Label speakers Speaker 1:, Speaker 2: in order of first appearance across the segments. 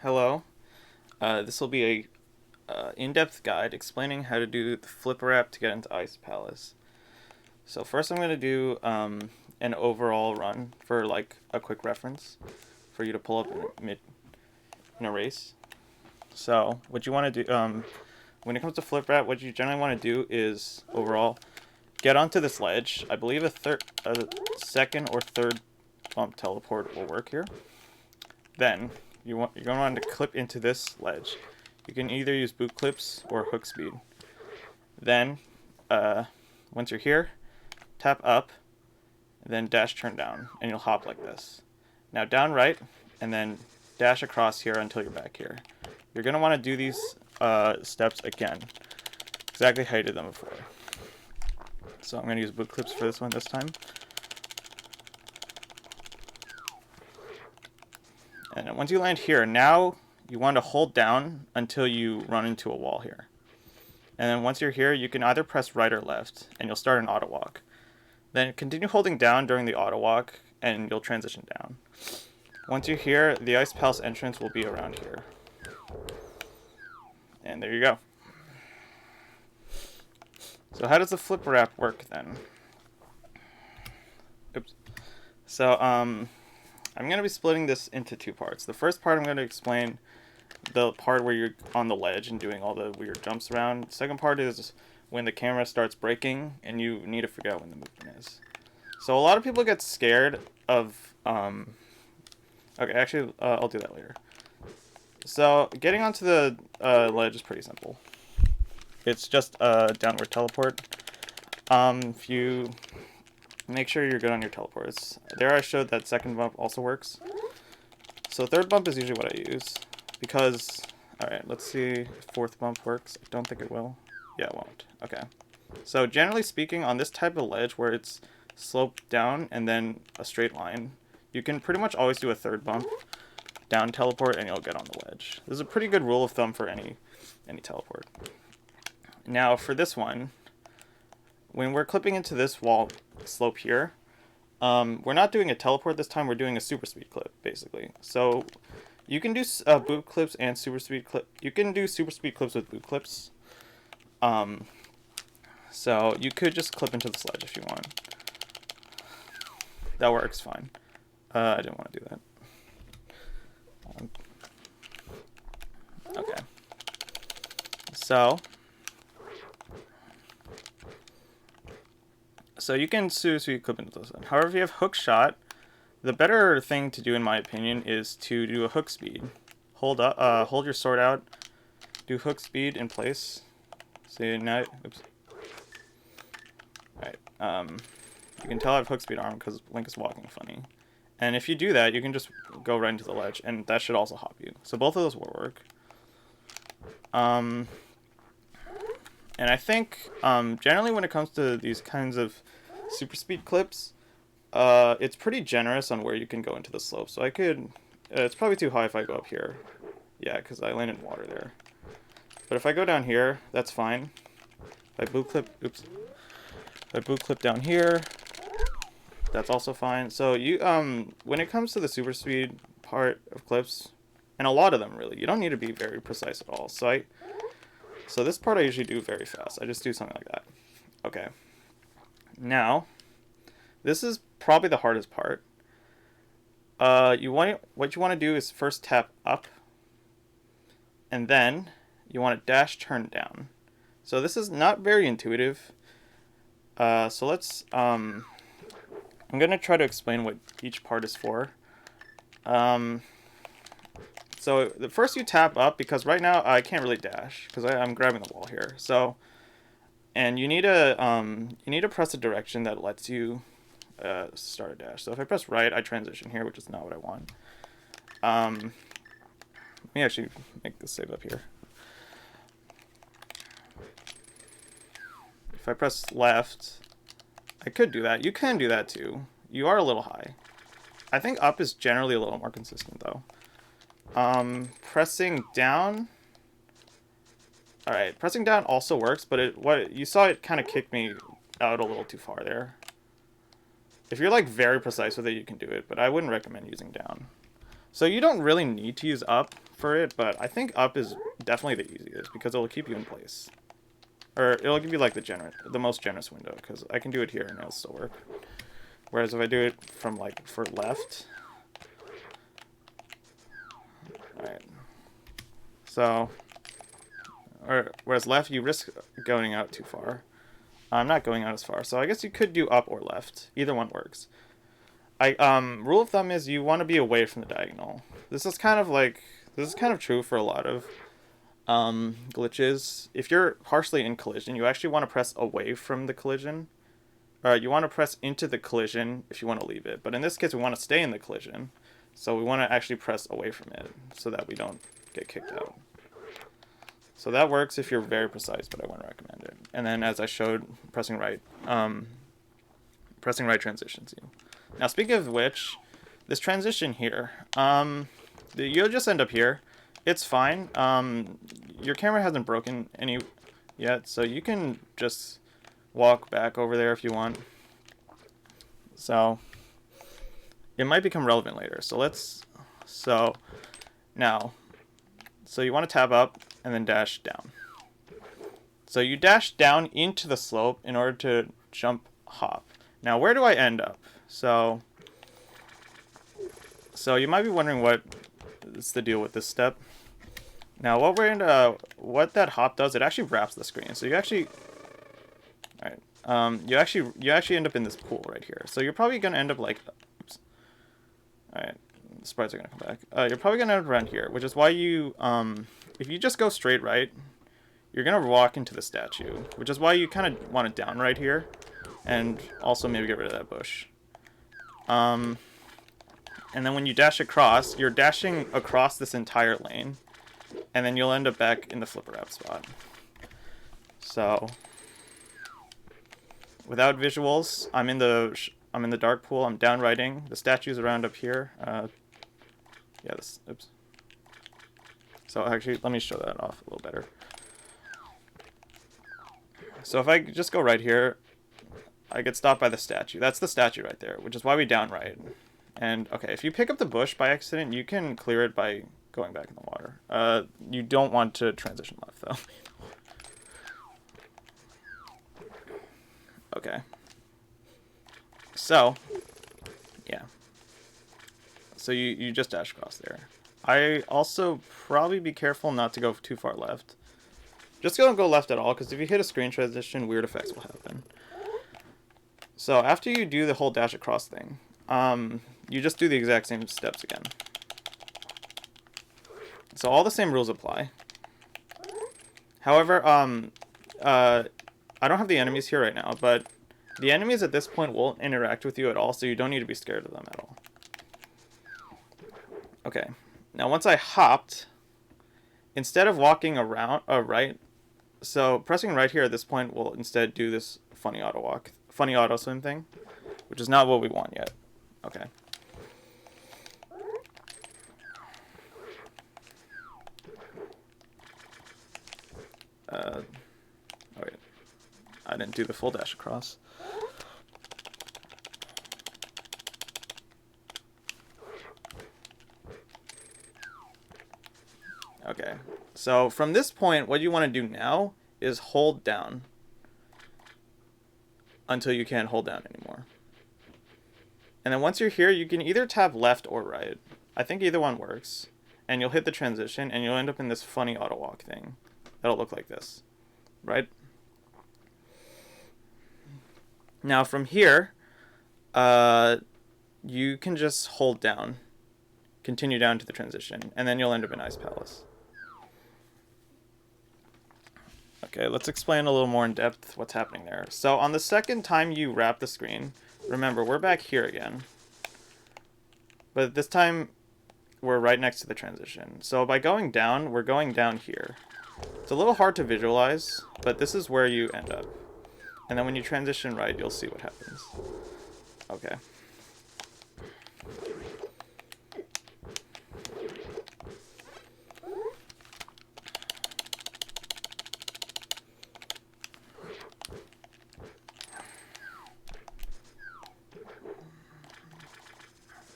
Speaker 1: Hello. This will be a in-depth guide explaining how to do the flip wrap to get into Ice Palace. So first I'm going to do an overall run for like a quick reference for you to pull up in a race. So what you want to do when it comes to flip wrap, what you generally want to do is overall get onto this ledge. I believe a second or third bump teleport will work here. Then you're going to want to clip into this ledge. You can either use boot clips or hook speed. Then, once you're here, tap up, then dash turn down, and you'll hop like this. Now down right, and then dash across here until you're back here. You're going to want to do these steps again, exactly how you did them before. So I'm going to use boot clips for this one this time. And once you land here, now you want to hold down until you run into a wall here. And then once you're here, you can either press right or left, and you'll start an auto walk. Then continue holding down during the auto walk, and you'll transition down. Once you're here, the Ice Palace entrance will be around here. And there you go. So how does the flip wrap work then? Oops. So I'm going to be splitting this into two parts. The first part I'm going to explain the part where you're on the ledge and doing all the weird jumps around. The second part is when the camera starts breaking and you need to figure out when the movement is. So a lot of people get scared of... okay, actually, I'll do that later. So getting onto the ledge is pretty simple. It's just a downward teleport. If you... make sure you're good on your teleports. There I showed that second bump also works. So third bump is usually what I use. Because, alright, let's see if fourth bump works. I don't think it will. Yeah, it won't. Okay. So generally speaking, on this type of ledge where it's sloped down and then a straight line, you can pretty much always do a third bump, down teleport, and you'll get on the ledge. This is a pretty good rule of thumb for any teleport. Now for this one, when we're clipping into this wall slope here, we're not doing a teleport this time, we're doing a super speed clip, basically. So you can do boot clips and super speed clip. You can do super speed clips with boot clips. So you could just clip into this ledge if you want. That works fine. I didn't want to do that. Okay. So you can super speed clip into this one. However, if you have hook shot, the better thing to do, in my opinion, is to do a hook speed. Hold your sword out, do hook speed in place. See now, oops. Alright, you can tell I have hook speed arm because Link is walking funny. And if you do that, you can just go right into the ledge, and that should also hop you. So both of those will work. And I think, generally when it comes to these kinds of super speed clips, it's pretty generous on where you can go into the slope. So I could, it's probably too high if I go up here. Yeah, because I landed in water there. But if I go down here, that's fine. If I boot clip, oops. If I boot clip down here, that's also fine. So you, when it comes to the super speed part of clips, and a lot of them really, you don't need to be very precise at all. So this part I usually do very fast. I just do something like that. Okay. Now, this is probably the hardest part. What you want to do is first tap up, and then you want to dash turn down. So this is not very intuitive. So let's, I'm gonna try to explain what each part is for. So the first you tap up, because right now I can't really dash because I'm grabbing the wall here. So, and you need to press a direction that lets you start a dash. So if I press right, I transition here, which is not what I want. Let me actually make this save up here. If I press left, I could do that. You can do that too. You are a little high. I think up is generally a little more consistent though. Pressing down. Alright, pressing down also works, but what you saw, it kind of kicked me out a little too far there. If you're like very precise with it, you can do it, but I wouldn't recommend using down. So you don't really need to use up for it, but I think up is definitely the easiest because it'll keep you in place. Or it'll give you like the most generous window, because I can do it here and it'll still work. Whereas if I do it from like for left, alright. So, whereas left you risk going out too far. I'm not going out as far, so I guess you could do up or left. Either one works. Rule of thumb is you want to be away from the diagonal. This is kind of true for a lot of glitches. If you're partially in collision, you actually want to press away from the collision. You want to press into the collision if you want to leave it. But in this case, we want to stay in the collision. So we want to actually press away from it so that we don't get kicked out. So that works if you're very precise, but I wouldn't recommend it. And then as I showed, pressing right transitions you. Now speaking of which, this transition here, you'll just end up here. It's fine. Your camera hasn't broken any yet, so you can just walk back over there if you want. So it might become relevant later. So you want to tab up and then dash down. So you dash down into the slope in order to jump hop. Now where do I end up? So you might be wondering what is the deal with this step. Now what that hop does, it actually wraps the screen. So you actually you actually end up in this pool right here. So you're probably gonna end up like, oops. Alright, the sprites are gonna come back. You're probably gonna end up around here, which is why you if you just go straight right, you're gonna walk into the statue, which is why you kind of want it down right here, and also maybe get rid of that bush. And then when you dash across, you're dashing across this entire lane, and then you'll end up back in the flipper wrap spot. So without visuals, I'm in the dark pool. I'm down righting. The statue's around up here. Oops. So actually, let me show that off a little better. So if I just go right here, I get stopped by the statue. That's the statue right there, which is why we down right. And okay, if you pick up the bush by accident, you can clear it by going back in the water. You don't want to transition left though. Okay. So, yeah. So you just dash across there. I also probably be careful not to go too far left. Just don't go left at all, because if you hit a screen transition, weird effects will happen. So after you do the whole dash across thing, you just do the exact same steps again. So all the same rules apply. However, I don't have the enemies here right now, but the enemies at this point won't interact with you at all, so you don't need to be scared of them at all. Okay, now once I hopped, instead of walking around right, so pressing right here at this point will instead do this funny auto swim thing, which is not what we want yet. Okay. Oh wait, I didn't do the full dash across. Okay, so from this point, what you want to do now is hold down until you can't hold down anymore. And then once you're here, you can either tap left or right. I think either one works. And you'll hit the transition, and you'll end up in this funny auto walk thing. That'll look like this, right? Now from here, you can just hold down, continue down to the transition, and then you'll end up in Ice Palace. Okay, let's explain a little more in depth what's happening there. So on the second time you wrap the screen, remember, we're back here again. But this time, we're right next to the transition. So by going down, we're going down here. It's a little hard to visualize, but this is where you end up. And then when you transition right, you'll see what happens. Okay.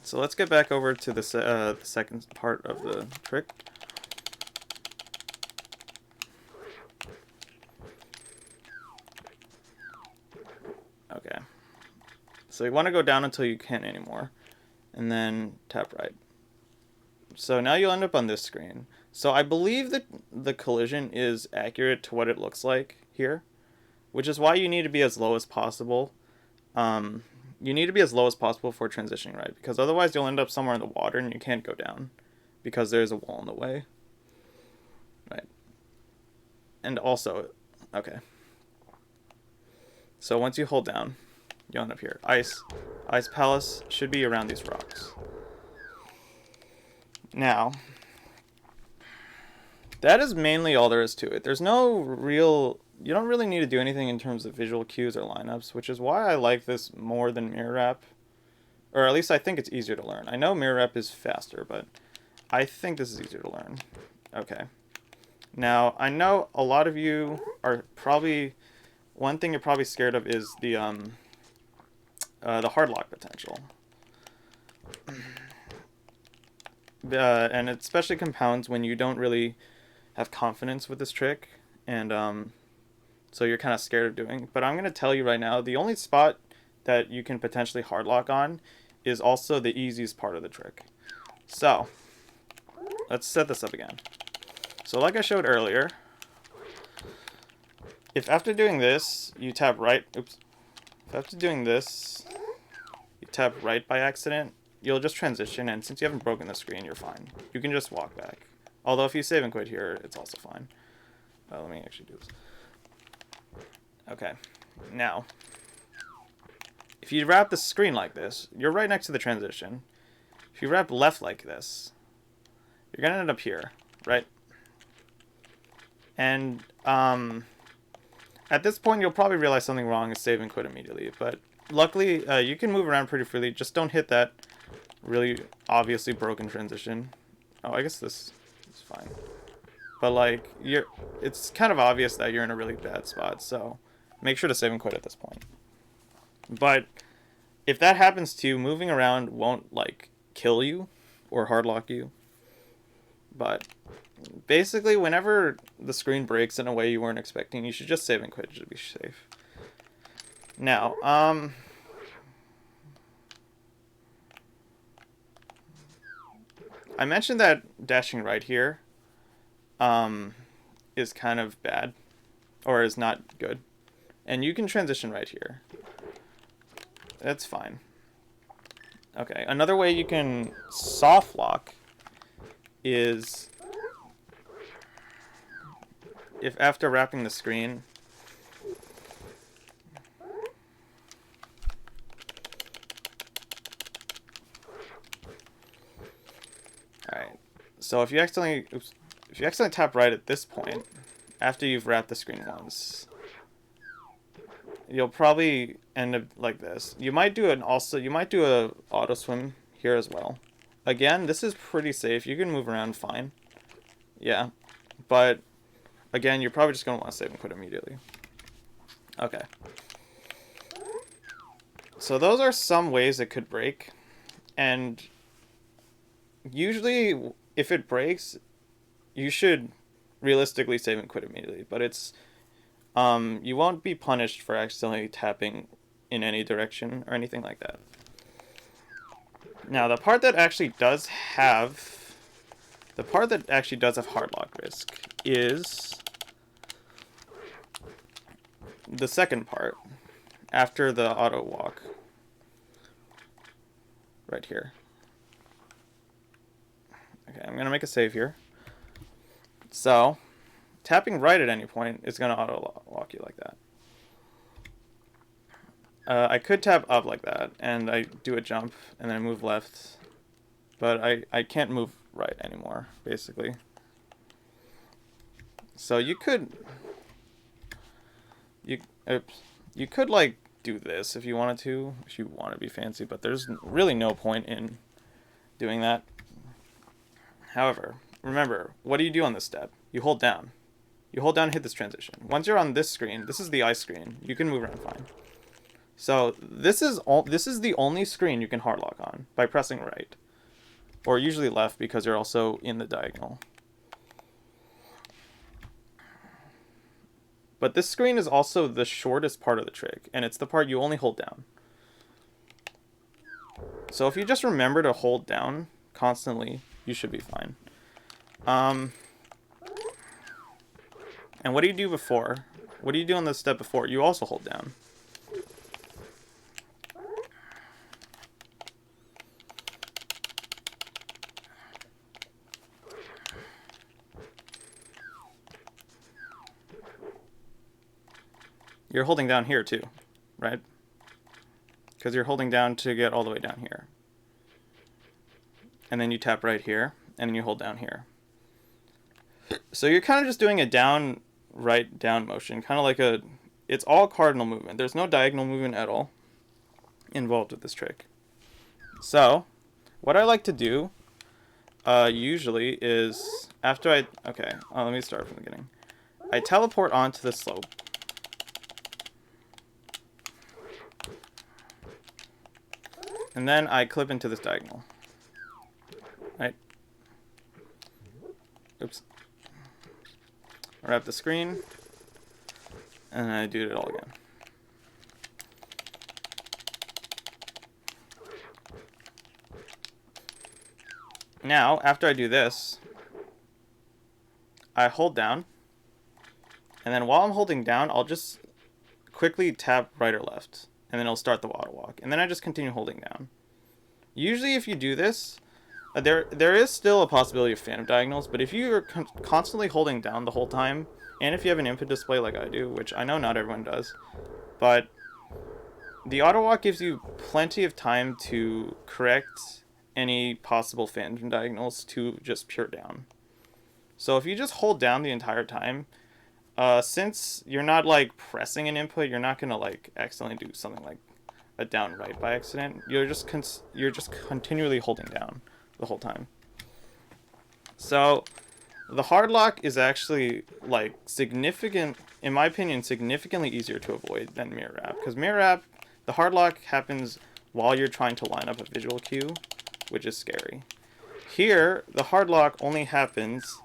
Speaker 1: So let's get back over to the second part of the trick. Okay. So you want to go down until you can't anymore, and then tap right. So now you'll end up on this screen. So I believe that the collision is accurate to what it looks like here, which is why you need to be as low as possible. You need to be as low as possible for transitioning right, because otherwise you'll end up somewhere in the water and you can't go down because there's a wall in the way. Right. And also, okay. So once you hold down, you'll end up here. Ice Palace should be around these rocks. Now, that is mainly all there is to it. There's no real... You don't really need to do anything in terms of visual cues or lineups, which is why I like this more than Mirror Wrap. Or at least I think it's easier to learn. I know Mirror Wrap is faster, but I think this is easier to learn. Okay. Now, I know a lot of you are probably... One thing you're probably scared of is the hard lock potential. And it especially compounds when you don't really have confidence with this trick, and so you're kind of scared of doing. But I'm going to tell you right now, the only spot that you can potentially hard lock on is also the easiest part of the trick. So, let's set this up again. So like I showed earlier, if after doing this, you tap right, oops, if after doing this, you tap right by accident, you'll just transition, and since you haven't broken the screen, you're fine. You can just walk back. Although if you save and quit here, it's also fine. Let me actually do this. Okay, now, if you wrap the screen like this, you're right next to the transition. If you wrap left like this, you're gonna end up here, right? And at this point, you'll probably realize something wrong and save and quit immediately. But luckily, you can move around pretty freely. Just don't hit that really obviously broken transition. Oh, I guess this is fine. But like, it's kind of obvious that you're in a really bad spot. So make sure to save and quit at this point. But if that happens to you, moving around won't like kill you or hard lock you. But basically, whenever the screen breaks in a way you weren't expecting, you should just save and quit to be safe. Now, I mentioned that dashing right here is kind of bad, or is not good. And you can transition right here. That's fine. Okay, another way you can soft lock is if after wrapping the screen, alright, so if you accidentally tap right at this point, after you've wrapped the screen once, you'll probably end up like this. You might do a auto swim here as well. Again, this is pretty safe. You can move around fine. Yeah, but again, you're probably just going to want to save and quit immediately. Okay. So those are some ways it could break. And usually, if it breaks, you should realistically save and quit immediately. But it's you won't be punished for accidentally tapping in any direction or anything like that. Now, the part that actually does have hard lock risk is the second part after the auto walk right here. Okay, I'm gonna make a save here. So tapping right at any point is gonna auto walk you like that. I could tap up like that and I do a jump and then move left, but I can't move right anymore basically. So you could like do this if you wanted to, if you want to be fancy, but there's really no point in doing that. However, remember, what do you do on this step? You hold down. You hold down and hit this transition. Once you're on this screen, this is the ice screen, you can move around fine. So this is the only screen you can hardlock on by pressing right, or usually left because you're also in the diagonal. But this screen is also the shortest part of the trick, and it's the part you only hold down. So if you just remember to hold down constantly, you should be fine. And what do you do before? What do you do on the step before? You also hold down. You're holding down here too, right? Because you're holding down to get all the way down here. And then you tap right here, and then you hold down here. So you're kind of just doing a down, right, down motion, kind of like it's all cardinal movement. There's no diagonal movement at all involved with this trick. So what I like to do usually is after let me start from the beginning. I teleport onto the slope. And then I clip into this diagonal. Right? Oops. Wrap the screen. And I do it all again. Now, after I do this, I hold down. And then while I'm holding down, I'll just quickly tap right or left. And then it'll start the auto walk. And then I just continue holding down. Usually if you do this, there is still a possibility of phantom diagonals, but if you're constantly holding down the whole time, and if you have an input display like I do, which I know not everyone does, but the auto walk gives you plenty of time to correct any possible phantom diagonals to just pure down. So if you just hold down the entire time, since you're not like pressing an input, you're not gonna like accidentally do something like a down right by accident. You're just continually holding down the whole time. So the hard lock is actually like significant, in my opinion, significantly easier to avoid than mirror wrap, because mirror wrap, the hard lock happens while you're trying to line up a visual cue, which is scary. Here, the hard lock only happens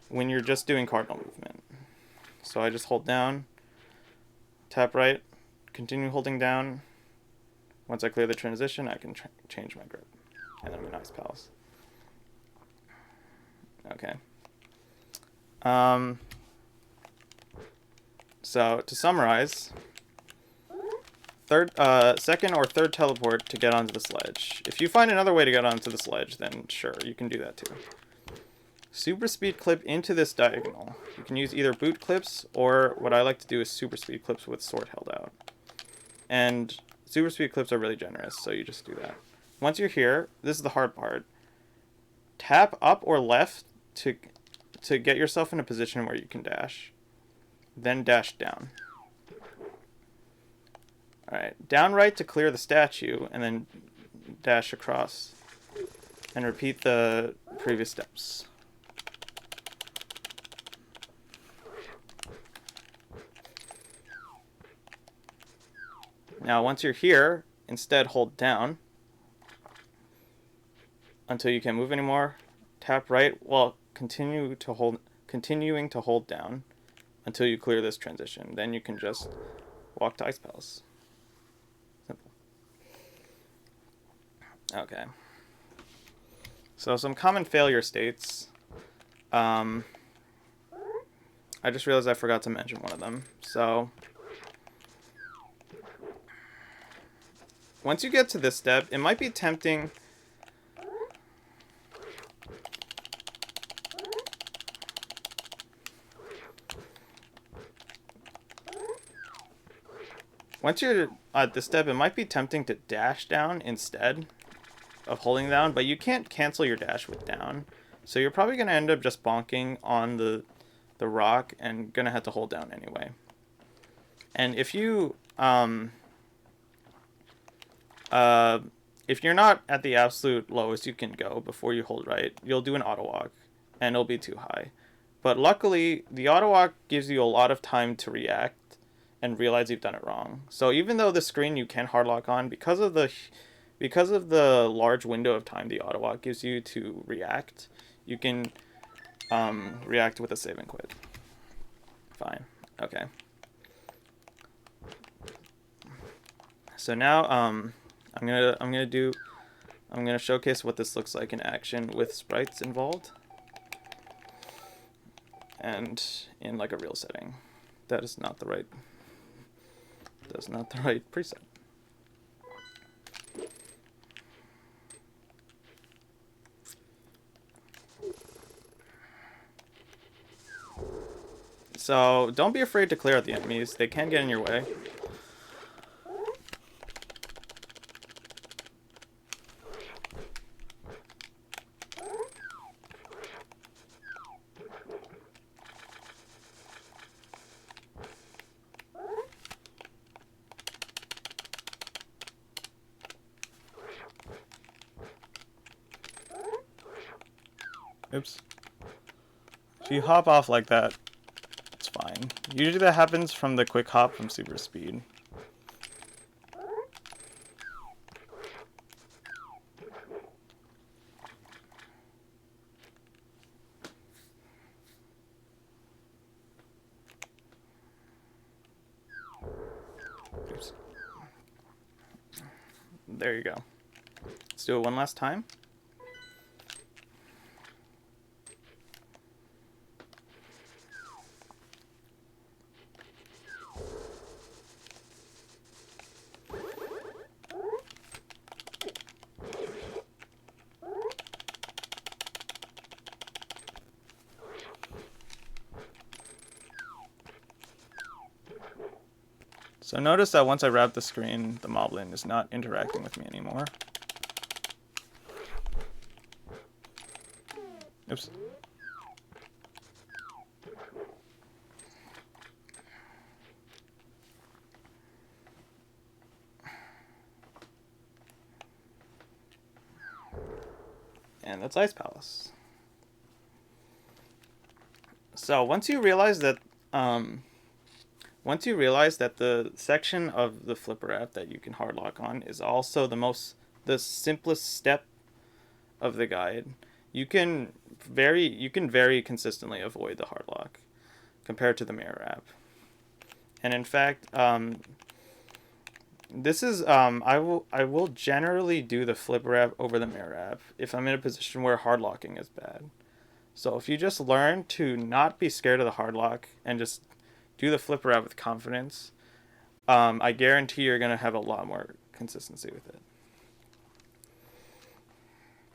Speaker 1: when you're just doing cardinal movement. So I just hold down, tap right, continue holding down. Once I clear the transition, I can change my grip. And then we nice pals. Okay. So to summarize, second or third teleport to get onto the sledge. If you find another way to get onto the sledge, then sure, you can do that too. Super speed clip into this diagonal. You can use either boot clips, or what I like to do is super speed clips with sword held out. And super speed clips are really generous, so you just do that. Once you're here, this is the hard part. Tap up or left to get yourself in a position where you can dash. Then dash down. Alright, down right to clear the statue, and then dash across. And repeat the previous steps. Now, once you're here, instead hold down until you can't move anymore. Tap right while continuing to hold down until you clear this transition. Then you can just walk to Ice Palace. Simple. Okay. So some common failure states. I just realized I forgot to mention one of them. So once you get to this step, it might be tempting once you're at this step, it might be tempting to dash down instead of holding down, but you can't cancel your dash with down. So you're probably going to end up just bonking on the rock and going to have to hold down anyway. And if you're not at the absolute lowest you can go before you hold right, you'll do an auto walk and it'll be too high. But luckily, the auto walk gives you a lot of time to react and realize you've done it wrong. So even though the screen you can hard lock on, because of the large window of time the auto lock gives you to react, you can react with a save and quit. Fine. Okay. So now I'm gonna showcase what this looks like in action with sprites involved and in like a real setting. That is not the right preset. So don't be afraid to clear out the enemies. They can get in your way. Oops. If you hop off like that, it's fine. Usually that happens from the quick hop from super speed. Oops. There you go. Let's do it one last time. So notice that once I wrap the screen, the Moblin is not interacting with me anymore. Oops. And that's Ice Palace. So once you realize that the section of the flipper app that you can hard lock on is also the simplest step of the guide, you can very consistently avoid the hard lock compared to the mirror app. And in fact, this is I will generally do the flipper app over the mirror app if I'm in a position where hard locking is bad. So if you just learn to not be scared of the hard lock and just do the flipper app with confidence, I guarantee you're gonna have a lot more consistency with it.